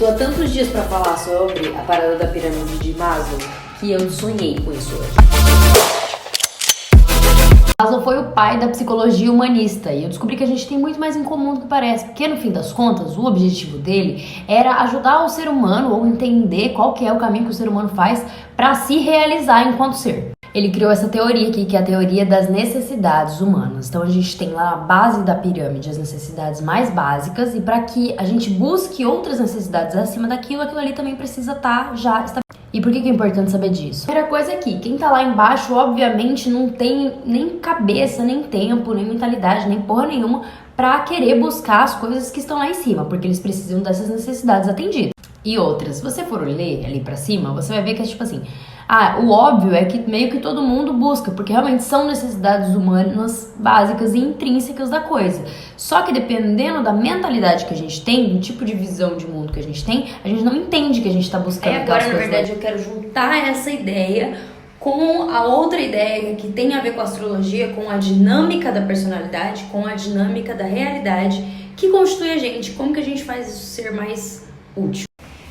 Tô há tantos dias pra falar sobre a parada da pirâmide de Maslow que eu sonhei com isso hoje. Maslow foi o pai da psicologia humanista e eu descobri que a gente tem muito mais em comum do que parece, porque no fim das contas o objetivo dele era ajudar o ser humano ou entender qual que é o caminho que o ser humano faz para se realizar enquanto ser. Ele criou essa teoria aqui, que é a teoria das necessidades humanas. Então a gente tem lá na base da pirâmide as necessidades mais básicas, e para que a gente busque outras necessidades acima daquilo, aquilo ali também precisa estar já estabelecido. E por que é importante saber disso? Primeira coisa aqui, quem tá lá embaixo obviamente não tem nem cabeça, nem tempo, nem mentalidade, nem porra nenhuma pra querer buscar as coisas que estão lá em cima, porque eles precisam dessas necessidades atendidas. E outras, se você for ler ali pra cima, você vai ver que é tipo assim, o óbvio é que meio que todo mundo busca, porque realmente são necessidades humanas básicas e intrínsecas da coisa. Só que dependendo da mentalidade que a gente tem, do tipo de visão de mundo que a gente tem, a gente não entende que a gente tá buscando. Agora, na verdade, eu quero juntar essa ideia com a outra ideia que tem a ver com a astrologia, com a dinâmica da personalidade, com a dinâmica da realidade que constitui a gente, como que a gente faz isso ser mais útil.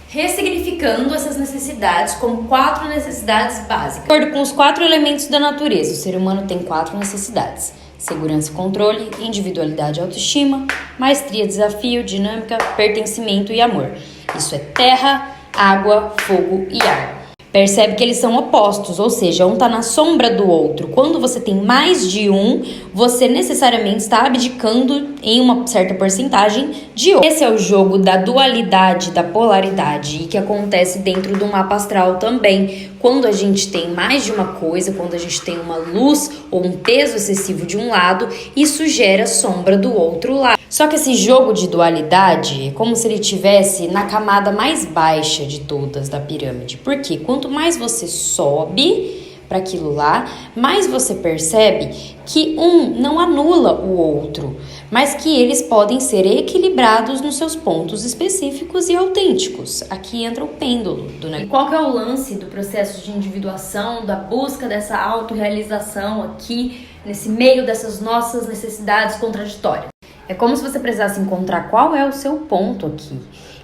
Ressignificando essas necessidades como 4 necessidades básicas. De acordo com os 4 elementos da natureza, o ser humano tem 4 necessidades: segurança e controle, individualidade e autoestima, maestria, desafio, dinâmica, pertencimento e amor. Isso é terra, água, fogo e ar. Percebe que eles são opostos, ou seja, um está na sombra do outro. Quando você tem mais de um, você necessariamente está abdicando em uma certa porcentagem de outro. Esse é o jogo da dualidade, da polaridade, e que acontece dentro do mapa astral também. Quando a gente tem mais de uma coisa, quando a gente tem uma luz ou um peso excessivo de um lado, isso gera sombra do outro lado. Só que esse jogo de dualidade é como se ele estivesse na camada mais baixa de todas da pirâmide. Por quê? Quanto mais você sobe para aquilo lá, mais você percebe que um não anula o outro, mas que eles podem ser equilibrados nos seus pontos específicos e autênticos. Aqui entra o pêndulo do negócio. E qual que é o lance do processo de individuação, da busca dessa autorrealização aqui, nesse meio dessas nossas necessidades contraditórias? É como se você precisasse encontrar qual é o seu ponto aqui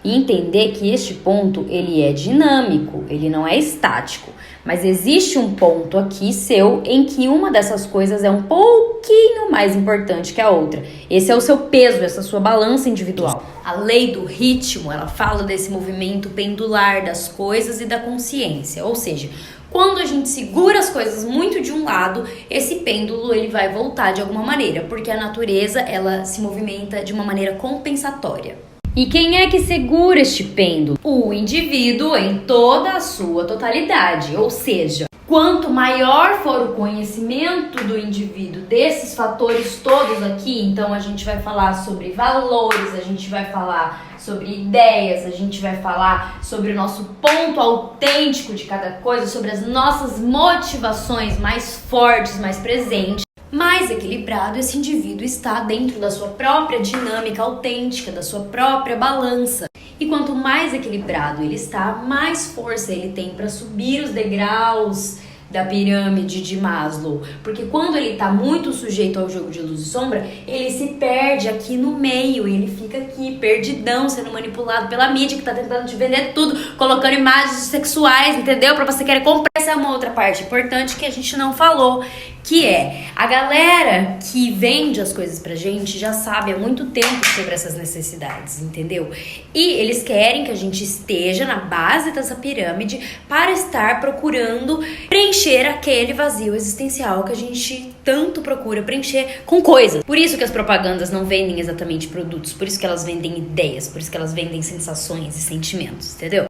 e entender que este ponto, ele é dinâmico, ele não é estático, mas existe um ponto aqui seu em que uma dessas coisas é um pouquinho mais importante que a outra. Esse é o seu peso, essa sua balança individual. A lei do ritmo, ela fala desse movimento pendular das coisas e da consciência, ou seja, quando a gente segura as coisas muito de um lado, esse pêndulo ele vai voltar de alguma maneira, porque a natureza ela se movimenta de uma maneira compensatória. E quem é que segura este pêndulo? O indivíduo em toda a sua totalidade, ou seja, quanto maior for o conhecimento do indivíduo desses fatores todos aqui, então a gente vai falar sobre valores, a gente vai falar sobre ideias, a gente vai falar sobre o nosso ponto autêntico de cada coisa, sobre as nossas motivações mais fortes, mais presentes. Mais equilibrado esse indivíduo está dentro da sua própria dinâmica autêntica, da sua própria balança. E quanto mais equilibrado ele está, mais força ele tem para subir os degraus da pirâmide de Maslow, porque quando ele está muito sujeito ao jogo de luz e sombra, ele se perde aqui no meio, ele fica aqui perdidão, sendo manipulado pela mídia que está tentando te vender tudo, colocando imagens sexuais, entendeu? Para você querer comprar. Essa é uma outra parte importante que a gente não falou, que é a galera que vende as coisas pra gente já sabe há muito tempo sobre essas necessidades, entendeu? E eles querem que a gente esteja na base dessa pirâmide para estar procurando preencher aquele vazio existencial que a gente tanto procura preencher com coisas. Por isso que as propagandas não vendem exatamente produtos, por isso que elas vendem ideias, por isso que elas vendem sensações e sentimentos, entendeu?